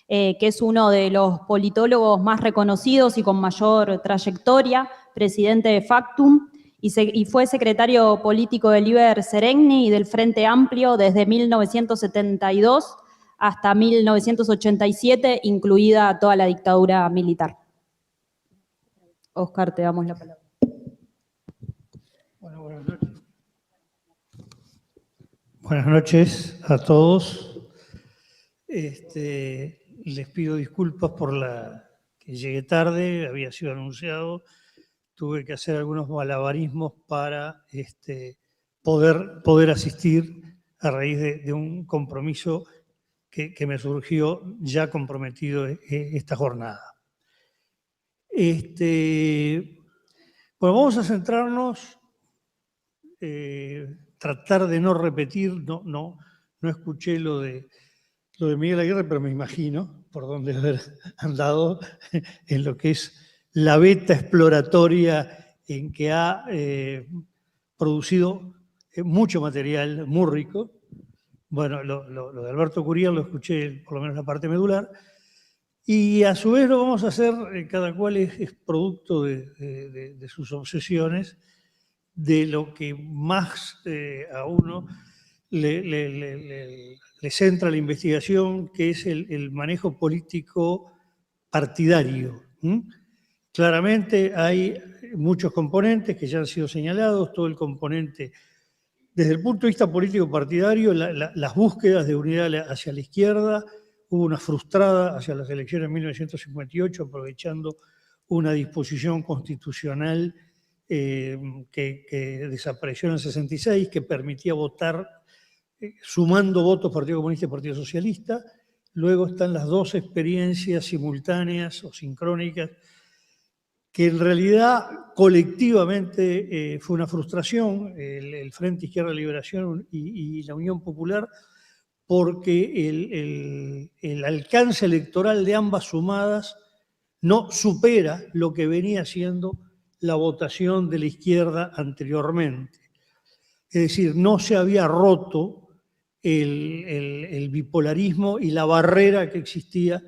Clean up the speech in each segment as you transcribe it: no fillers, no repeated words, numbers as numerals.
que es uno de los politólogos más reconocidos y con mayor trayectoria, presidente de Factum, y fue secretario político del Liber Seregni y del Frente Amplio desde 1972 hasta 1987, incluida toda la dictadura militar. Oscar, te damos la palabra. Bueno, buenas noches. Buenas noches a todos. Les pido disculpas por que llegué tarde, había sido anunciado. Tuve que hacer algunos malabarismos para poder asistir a raíz de un compromiso que me surgió ya comprometido esta jornada. Bueno, vamos a centrarnos, tratar de no repetir, no escuché lo de Miguel Aguirre, pero me imagino por dónde haber andado en lo que es la beta exploratoria en que ha producido mucho material muy rico. Bueno, lo de Alberto Curiel lo escuché, por lo menos la parte medular, y a su vez lo vamos a hacer, cada cual es producto de sus obsesiones, de lo que más a uno le centra la investigación, que es el manejo político partidario. Claramente hay muchos componentes que ya han sido señalados, todo el componente, desde el punto de vista político partidario, las búsquedas de unidad hacia la izquierda. Hubo una frustrada hacia las elecciones de 1958, aprovechando una disposición constitucional que desapareció en el 66, que permitía votar sumando votos Partido Comunista y Partido Socialista. Luego están las dos experiencias simultáneas o sincrónicas, que en realidad colectivamente fue una frustración, el Frente Izquierda de Liberación y la Unión Popular, porque el alcance electoral de ambas sumadas no supera lo que venía siendo la votación de la izquierda anteriormente. Es decir, no se había roto el bipolarismo y la barrera que existía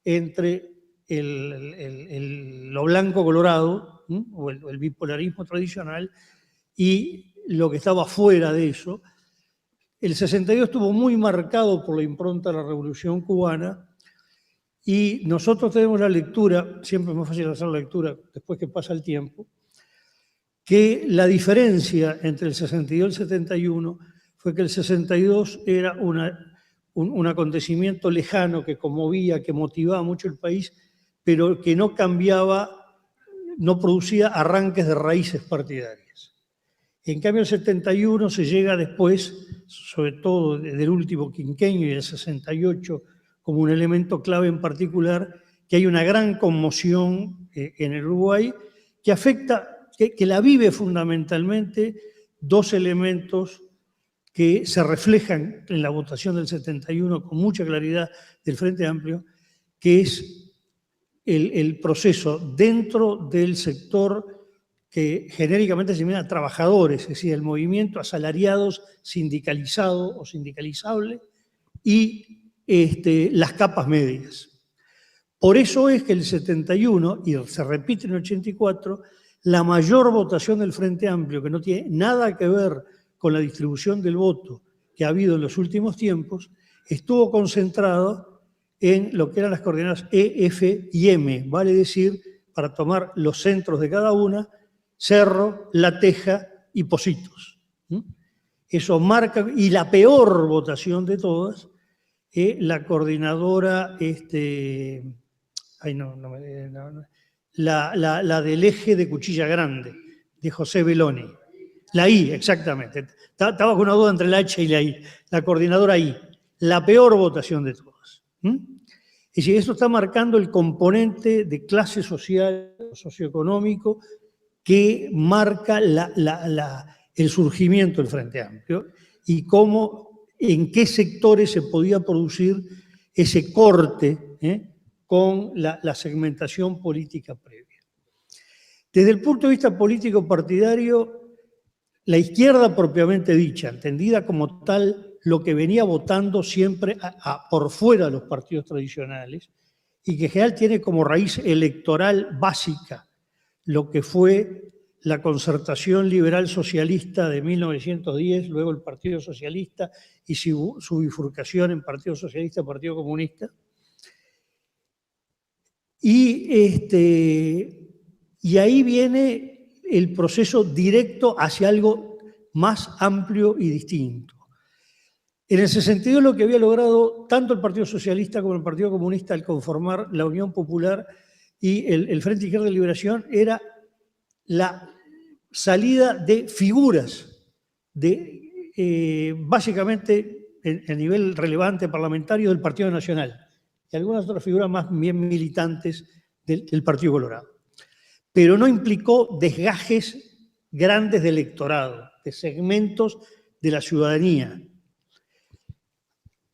entre lo blanco-colorado, o el bipolarismo tradicional, y lo que estaba fuera de eso. El 62 estuvo muy marcado por la impronta de la Revolución Cubana, y nosotros tenemos la lectura, siempre es más fácil hacer la lectura después que pasa el tiempo, que la diferencia entre el 62 y el 71 fue que el 62 era un acontecimiento lejano que conmovía, que motivaba mucho el país, pero que no cambiaba, no producía arranques de raíces partidarias. En cambio, el 71 se llega después, sobre todo del último quinquenio y el 68, como un elemento clave en particular, que hay una gran conmoción en el Uruguay que afecta, que la vive fundamentalmente dos elementos que se reflejan en la votación del 71 con mucha claridad del Frente Amplio, que es el proceso dentro del sector que genéricamente se denomina trabajadores, es decir, el movimiento asalariados, sindicalizado o sindicalizable, y las capas medias. Por eso es que el 71, y se repite en el 84, la mayor votación del Frente Amplio, que no tiene nada que ver con la distribución del voto que ha habido en los últimos tiempos, estuvo concentrado en lo que eran las coordenadas E, F y M, vale decir, para tomar los centros de cada una, Cerro, La Teja y Pocitos. Eso marca, y la peor votación de todas, la coordinadora, la del eje de Cuchilla Grande, de José Belloni. La I, exactamente. Estaba con una duda entre la H y la I. La coordinadora I. La peor votación de todas. Es decir, eso está marcando el componente de clase social, socioeconómico, que marca el surgimiento del Frente Amplio y cómo, en qué sectores se podía producir ese corte con la segmentación política previa. Desde el punto de vista político partidario, la izquierda propiamente dicha, entendida como tal, lo que venía votando siempre por fuera de los partidos tradicionales y que en general tiene como raíz electoral básica lo que fue la concertación liberal socialista de 1910, luego el Partido Socialista y su bifurcación en Partido Socialista y Partido Comunista. Y ahí viene el proceso directo hacia algo más amplio y distinto. En ese sentido, lo que había logrado tanto el Partido Socialista como el Partido Comunista al conformar la Unión Popular y el Frente Izquierda de Liberación era la salida de figuras, básicamente a nivel relevante parlamentario del Partido Nacional y algunas otras figuras más bien militantes del Partido Colorado. Pero no implicó desgajes grandes de electorado, de segmentos de la ciudadanía.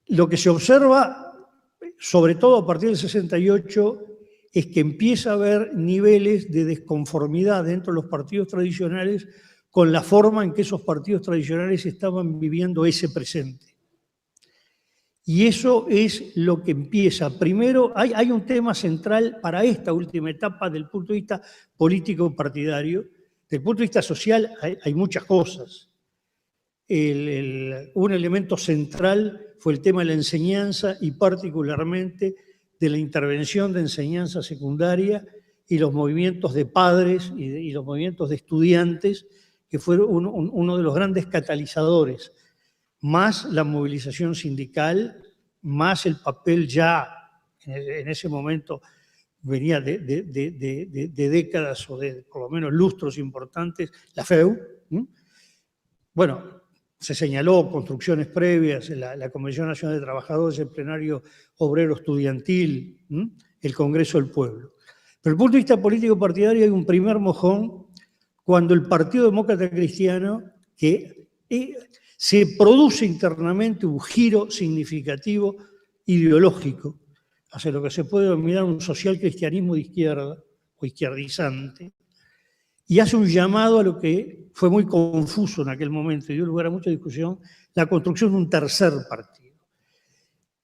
Lo que se observa, sobre todo a partir del 68, es que empieza a haber niveles de desconformidad dentro de los partidos tradicionales con la forma en que esos partidos tradicionales estaban viviendo ese presente. Y eso es lo que empieza. Primero, hay un tema central para esta última etapa desde el punto de vista político partidario. Desde el punto de vista social hay muchas cosas. Un elemento central fue el tema de la enseñanza y particularmente de la intervención de enseñanza secundaria y los movimientos de padres y los movimientos de estudiantes, que fueron uno de los grandes catalizadores, más la movilización sindical, más el papel ya en ese momento venía de décadas o de por lo menos lustros importantes, la FEU. Bueno, se señaló construcciones previas, la Convención Nacional de Trabajadores, el Plenario Obrero Estudiantil, el Congreso del Pueblo. Pero desde el punto de vista político partidario hay un primer mojón cuando el Partido Demócrata Cristiano, que se produce internamente un giro significativo ideológico hacia lo que se puede denominar un social cristianismo de izquierda o izquierdizante, y hace un llamado a lo que fue muy confuso en aquel momento y dio lugar a mucha discusión, la construcción de un tercer partido.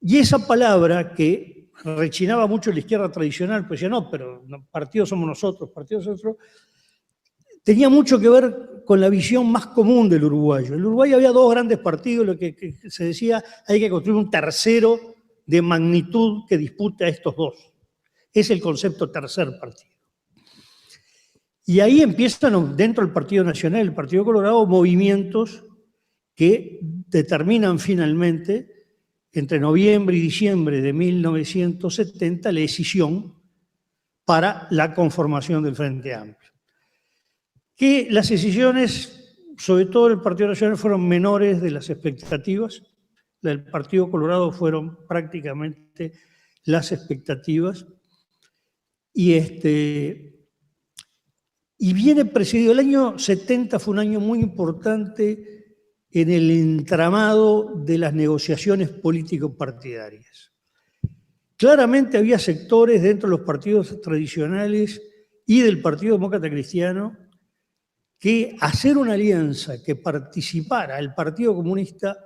Y esa palabra que rechinaba mucho en la izquierda tradicional, pues decía, no, pero partidos somos nosotros, tenía mucho que ver con la visión más común del uruguayo. En el Uruguay había dos grandes partidos, lo que se decía, hay que construir un tercero de magnitud que dispute a estos dos. Es el concepto tercer partido. Y ahí empiezan dentro del Partido Nacional, el Partido Colorado, movimientos que determinan finalmente, entre noviembre y diciembre de 1970, la decisión para la conformación del Frente Amplio. Que las decisiones, sobre todo del Partido Nacional, fueron menores de las expectativas. La del Partido Colorado fueron prácticamente las expectativas. Y viene presidido, el año 70 fue un año muy importante en el entramado de las negociaciones político-partidarias. Claramente había sectores dentro de los partidos tradicionales y del Partido Demócrata Cristiano que hacer una alianza que participara el Partido Comunista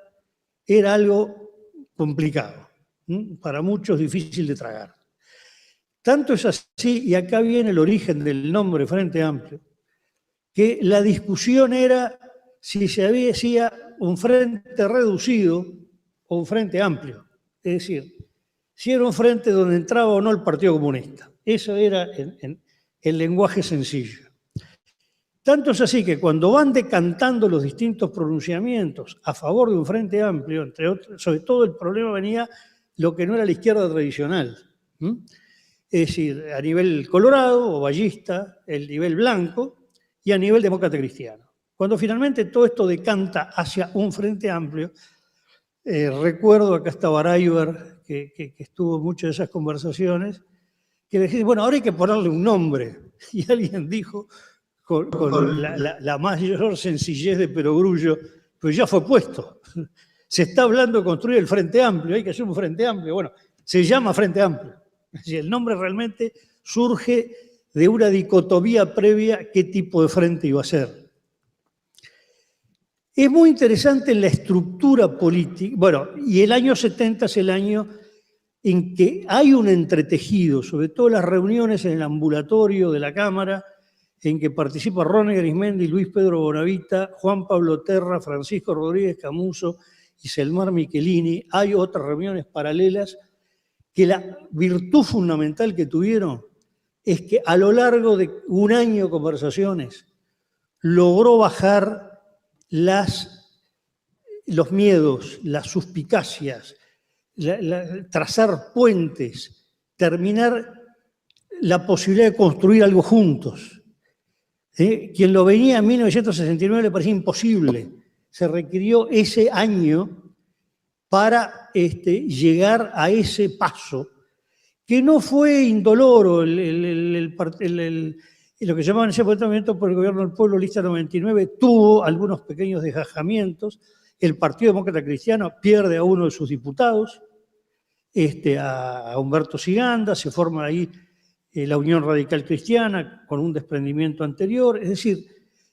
era algo complicado, para muchos difícil de tragar. Tanto es así, y acá viene el origen del nombre Frente Amplio, que la discusión era si se hacía un frente reducido o un frente amplio. Es decir, si era un frente donde entraba o no el Partido Comunista. Eso era el lenguaje sencillo. Tanto es así que cuando van decantando los distintos pronunciamientos a favor de un frente amplio, entre otros, sobre todo el problema venía lo que no era la izquierda tradicional. Es decir, a nivel colorado o vallista, el nivel blanco y a nivel demócrata cristiano. Cuando finalmente todo esto decanta hacia un frente amplio, recuerdo, acá está Barayber, que estuvo en muchas de esas conversaciones, que le dije, bueno, ahora hay que ponerle un nombre. Y alguien dijo, con la mayor sencillez de perogrullo, pues ya fue puesto. Se está hablando de construir el Frente Amplio, hay que hacer un Frente Amplio. Bueno, se llama Frente Amplio. Es decir, el nombre realmente surge de una dicotomía previa qué tipo de frente iba a ser. Es muy interesante la estructura política. Bueno, y el año 70 es el año en que hay un entretejido, sobre todo las reuniones en el ambulatorio de la Cámara, en que participa Ronnie Arismendi, Luis Pedro Bonavita, Juan Pablo Terra, Francisco Rodríguez Camuso y Selmar Michelini. Hay otras reuniones paralelas que la virtud fundamental que tuvieron es que a lo largo de un año de conversaciones logró bajar los miedos, las suspicacias, trazar puentes, terminar la posibilidad de construir algo juntos. Quien lo venía en 1969 le parecía imposible. Se requirió ese año para llegar a ese paso, que no fue indoloro. Lo que llamaban ese movimiento por el Gobierno del Pueblo, Lista 99, tuvo algunos pequeños desgajamientos. El Partido Demócrata Cristiano pierde a uno de sus diputados, a Humberto Siganda, se forma ahí la Unión Radical Cristiana con un desprendimiento anterior. Es decir,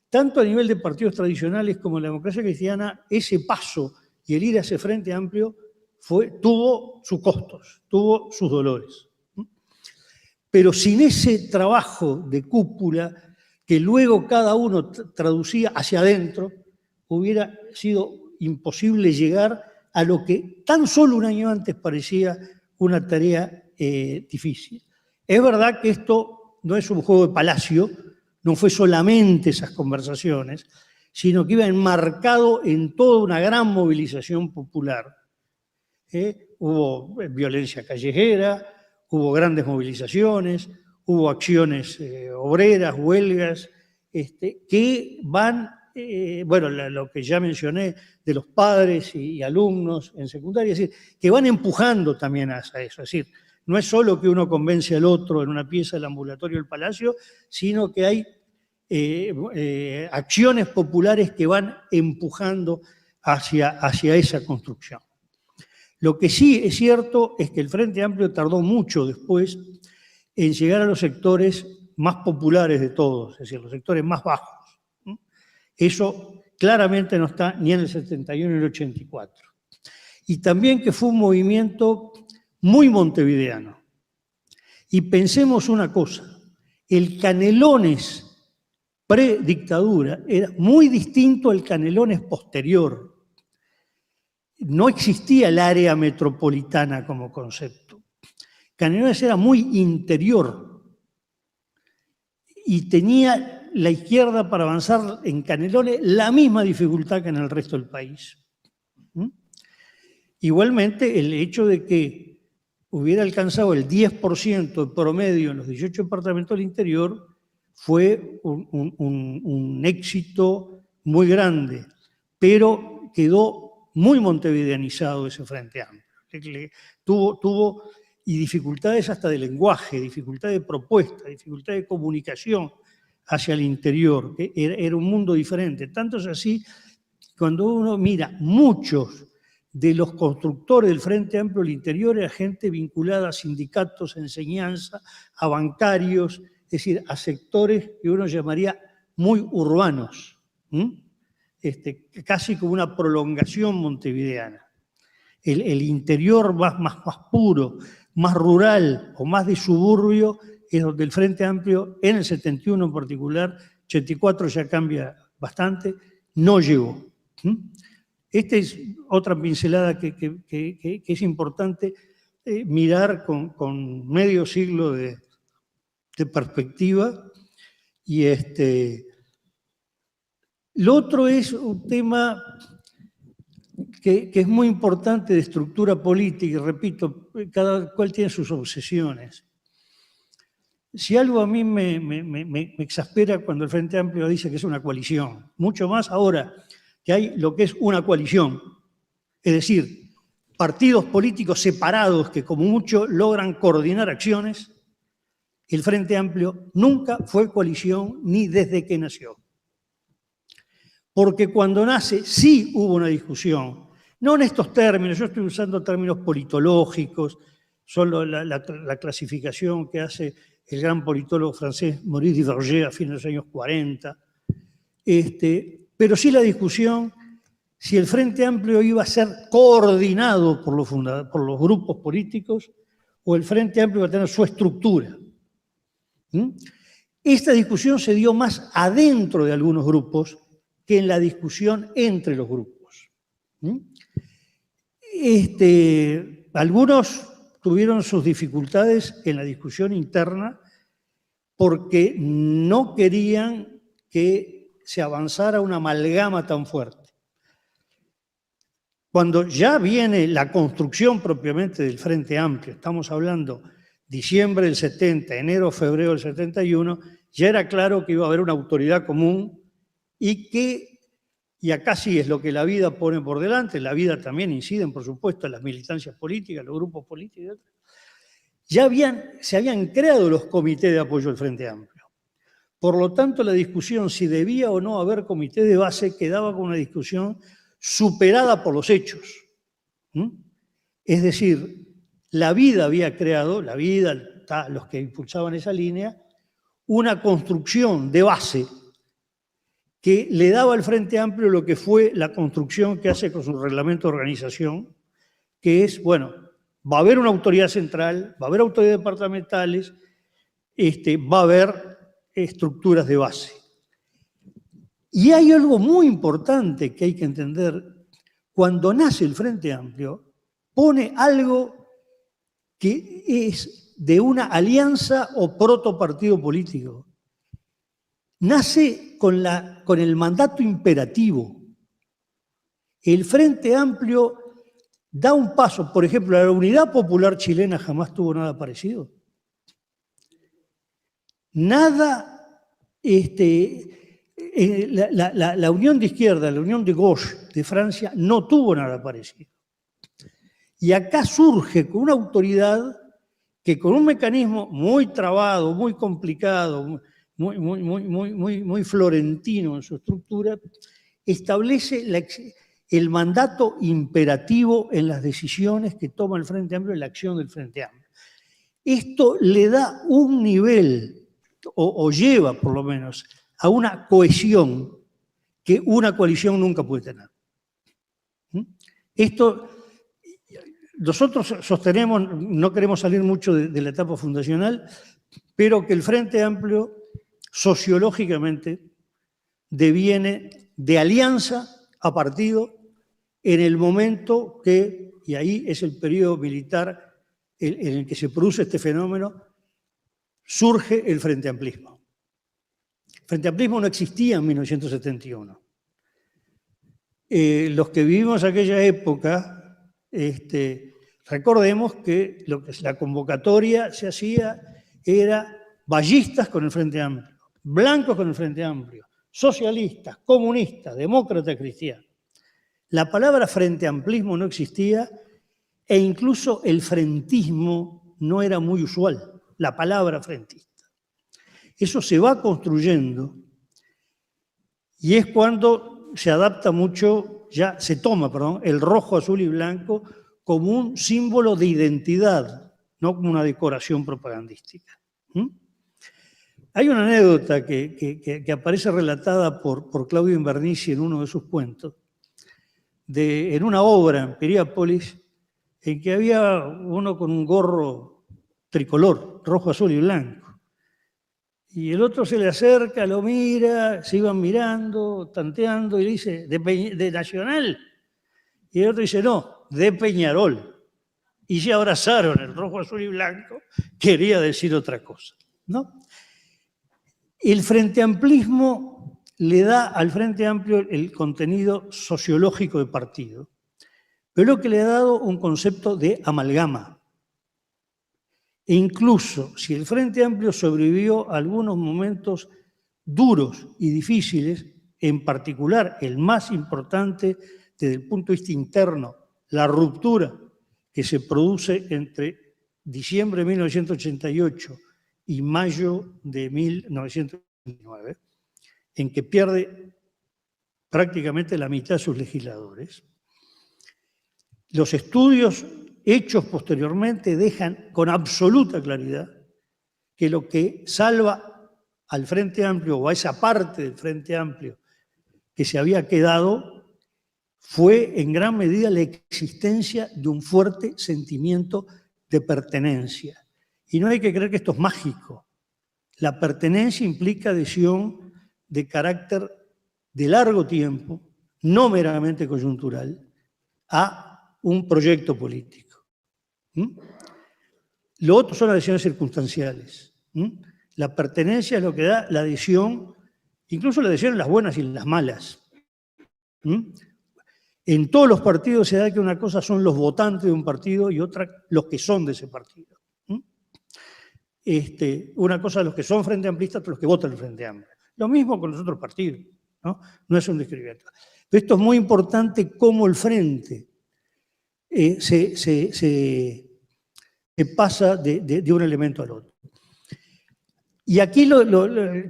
tanto a nivel de partidos tradicionales como en la democracia cristiana, ese paso y el ir a ese Frente Amplio tuvo sus costos, tuvo sus dolores. Pero sin ese trabajo de cúpula que luego cada uno traducía hacia adentro, hubiera sido imposible llegar a lo que tan solo un año antes parecía una tarea difícil. Es verdad que esto no es un juego de palacio, no fue solamente esas conversaciones, sino que iba enmarcado en toda una gran movilización popular. Hubo violencia callejera, hubo grandes movilizaciones, hubo acciones obreras, huelgas, que van, bueno, lo que ya mencioné de los padres y alumnos en secundaria, es decir, que van empujando también a eso. Es decir, no es solo que uno convence al otro en una pieza del ambulatorio del Palacio, sino que hay acciones populares que van empujando hacia esa construcción. Lo que sí es cierto es que el Frente Amplio tardó mucho después en llegar a los sectores más populares de todos, es decir, los sectores más bajos. Eso claramente no está ni en el 71 ni en el 84. Y también que fue un movimiento muy montevideano. Y pensemos una cosa, el Canelones predictadura era muy distinto al Canelones posterior. No existía el área metropolitana como concepto. Canelones era muy interior y tenía la izquierda para avanzar en Canelones la misma dificultad que en el resto del país. Igualmente, el hecho de que hubiera alcanzado el 10% de promedio en los 18 departamentos del interior fue un éxito muy grande, pero quedó muy montevideanizado ese Frente Amplio. Tuvo dificultades hasta de lenguaje, dificultad de propuesta, dificultad de comunicación hacia el interior. Era un mundo diferente. Tanto es así, cuando uno mira, muchos de los constructores del Frente Amplio del interior era gente vinculada a sindicatos, a enseñanza, a bancarios, es decir, a sectores que uno llamaría muy urbanos, casi como una prolongación montevideana. El interior más puro, más rural o más de suburbio es donde el Frente Amplio, en el 71 en particular, 84 ya cambia bastante, no llegó. Esta es otra pincelada que es importante mirar con medio siglo de perspectiva. Y lo otro es un tema que es muy importante de estructura política, y repito, cada cual tiene sus obsesiones. Si algo a mí me exaspera cuando el Frente Amplio dice que es una coalición, mucho más ahora que hay lo que es una coalición, es decir, partidos políticos separados que como mucho logran coordinar acciones. El Frente Amplio nunca fue coalición ni desde que nació. Porque cuando nace sí hubo una discusión, no en estos términos, yo estoy usando términos politológicos, solo la clasificación que hace el gran politólogo francés Maurice Duverger a fines de los años 40, pero sí la discusión si el Frente Amplio iba a ser coordinado por los grupos políticos o el Frente Amplio iba a tener su estructura. Esta discusión se dio más adentro de algunos grupos que en la discusión entre los grupos. Algunos tuvieron sus dificultades en la discusión interna porque no querían que se avanzara una amalgama tan fuerte. Cuando ya viene la construcción propiamente del Frente Amplio, estamos hablando diciembre del 70, enero, febrero del 71, ya era claro que iba a haber una autoridad común y acá sí es lo que la vida pone por delante, la vida también inciden, por supuesto, en las militancias políticas, los grupos políticos, ya se habían creado los comités de apoyo al Frente Amplio. Por lo tanto, la discusión si debía o no haber comité de base quedaba con una discusión superada por los hechos. Es decir, la vida había creado, los que impulsaban esa línea, una construcción de base que le daba al Frente Amplio lo que fue la construcción que hace con su reglamento de organización, que es, bueno, va a haber una autoridad central, va a haber autoridades departamentales, va a haber estructuras de base. Y hay algo muy importante que hay que entender. Cuando nace el Frente Amplio, pone algo que es de una alianza o protopartido político. Nace con el mandato imperativo. El Frente Amplio da un paso, por ejemplo, la Unidad Popular Chilena jamás tuvo nada parecido. Nada, la Unión de Izquierda, la Unión de Gauche de Francia no tuvo nada parecido. Y acá surge con una autoridad que con un mecanismo muy trabado, muy complicado, muy florentino en su estructura, establece el mandato imperativo en las decisiones que toma el Frente Amplio, en la acción del Frente Amplio. Esto le da un nivel, o lleva por lo menos, a una cohesión que una coalición nunca puede tener. Esto, nosotros sostenemos, no queremos salir mucho de la etapa fundacional, pero que el Frente Amplio sociológicamente deviene de alianza a partido en el momento que, y ahí es el periodo militar en el que se produce este fenómeno, surge el Frente Amplismo. El Frente Amplismo no existía en 1971. Los que vivimos aquella época, recordemos que la convocatoria se hacía era vallistas con el Frente Amplio, blancos con el Frente Amplio, socialistas, comunistas, demócratas, cristianos. La palabra Frente Amplismo no existía e incluso el frentismo no era muy usual, la palabra frentista. Eso se va construyendo y es cuando se adapta mucho, ya se toma, el rojo, azul y blanco como un símbolo de identidad, no como una decoración propagandística. Hay una anécdota que aparece relatada por Claudio Invernici en uno de sus cuentos, en una obra en Piriápolis, en que había uno con un gorro tricolor, rojo, azul y blanco. Y el otro se le acerca, lo mira, se iban mirando, tanteando, y le dice, ¿de Nacional? Y el otro dice, no, de Peñarol. Y se abrazaron, el rojo, azul y blanco, quería decir otra cosa, ¿no? El Frente Amplismo le da al Frente Amplio el contenido sociológico de partido, pero lo que le ha dado un concepto de amalgama. E incluso si el Frente Amplio sobrevivió a algunos momentos duros y difíciles, en particular el más importante desde el punto de vista interno, la ruptura que se produce entre diciembre de 1988 y mayo de 1989, en que pierde prácticamente la mitad de sus legisladores. Los estudios hechos posteriormente dejan con absoluta claridad que lo que salva al Frente Amplio o a esa parte del Frente Amplio que se había quedado fue en gran medida la existencia de un fuerte sentimiento de pertenencia. Y no hay que creer que esto es mágico. La pertenencia implica adhesión de carácter de largo tiempo, no meramente coyuntural, a un proyecto político. Lo otro son adhesiones circunstanciales. La pertenencia es lo que da la adhesión, incluso la adhesión en las buenas y en las malas. En todos los partidos se da que una cosa son los votantes de un partido y otra los que son de ese partido. Una cosa los que son Frente Amplista, otros los que votan el Frente Amplio. Lo mismo con los otros partidos, ¿no? No es un descriptivo. Pero esto es muy importante, cómo el Frente se pasa de un elemento al otro. Y aquí,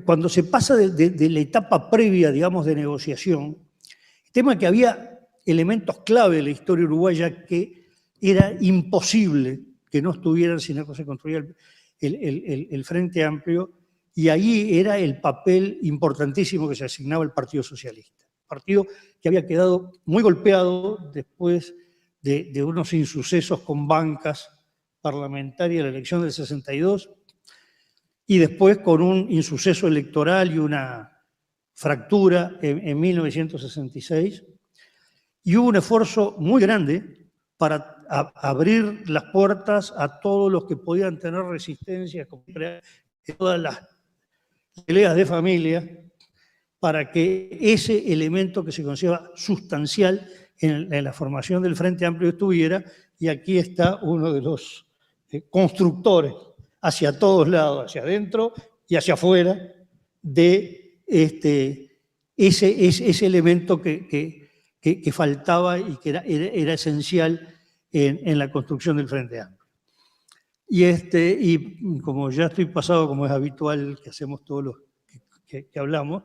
cuando se pasa de la etapa previa, digamos, de negociación, el tema es que había elementos clave de la historia uruguaya que era imposible que no estuvieran si no se construía el Frente Amplio, y ahí era el papel importantísimo que se asignaba al Partido Socialista. Partido que había quedado muy golpeado después de unos insucesos con bancas parlamentarias en la elección del 62, y después con un insuceso electoral y una fractura en 1966, y hubo un esfuerzo muy grande para abrir las puertas a todos los que podían tener resistencia contra todas las peleas de familia, para que ese elemento que se considera sustancial en la formación del Frente Amplio estuviera, y aquí está uno de los constructores hacia todos lados, hacia adentro y hacia afuera, de ese elemento que faltaba y que era esencial en la construcción del Frente Amplio. Y como ya estoy pasado, como es habitual que hacemos todos los que hablamos,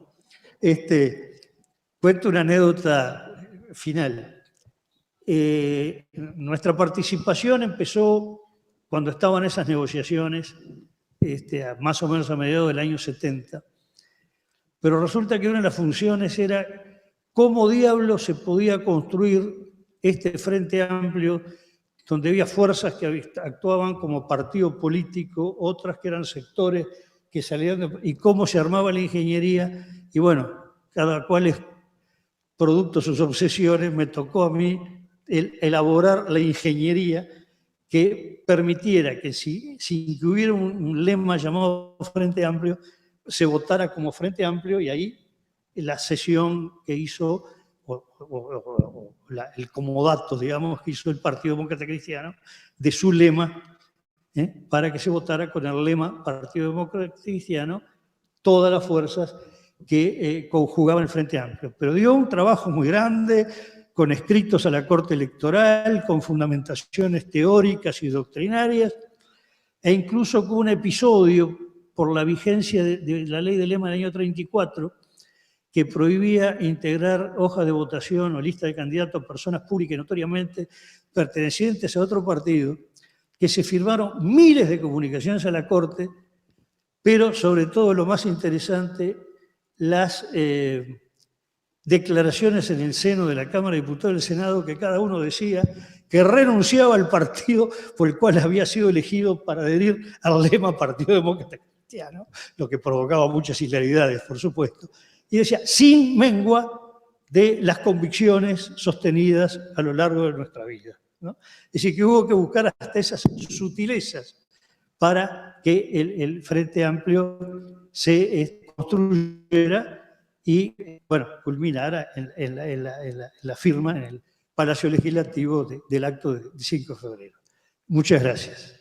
cuento una anécdota final. Nuestra participación empezó cuando estaban esas negociaciones, más o menos a mediados del año 70, pero resulta que una de las funciones era cómo diablos se podía construir este Frente Amplio, donde había fuerzas que actuaban como partido político, otras que eran sectores que salían, y cómo se armaba la ingeniería, y bueno, cada cual es producto de sus obsesiones. Me tocó a mí elaborar la ingeniería que permitiera que sin que hubiera un lema llamado Frente Amplio, se votara como Frente Amplio, y ahí la sesión que hizo, el comodato, digamos, que hizo el Partido Demócrata Cristiano, de su lema, para que se votara con el lema Partido Demócrata Cristiano, todas las fuerzas que conjugaban el Frente Amplio. Pero dio un trabajo muy grande, con escritos a la Corte Electoral, con fundamentaciones teóricas y doctrinarias, e incluso con un episodio por la vigencia de la ley de lema del año 34, que prohibía integrar hojas de votación o lista de candidatos a personas públicas notoriamente pertenecientes a otro partido, que se firmaron miles de comunicaciones a la Corte, pero sobre todo lo más interesante, las declaraciones en el seno de la Cámara de Diputados y del Senado, que cada uno decía que renunciaba al partido por el cual había sido elegido para adherir al lema Partido Demócrata Cristiano, lo que provocaba muchas hilaridades, por supuesto, y decía, sin mengua de las convicciones sostenidas a lo largo de nuestra vida, ¿no? Es decir, que hubo que buscar hasta esas sutilezas para que el Frente Amplio se construyera y, bueno, culminara en la firma en el Palacio Legislativo del acto del 5 de febrero. Muchas gracias.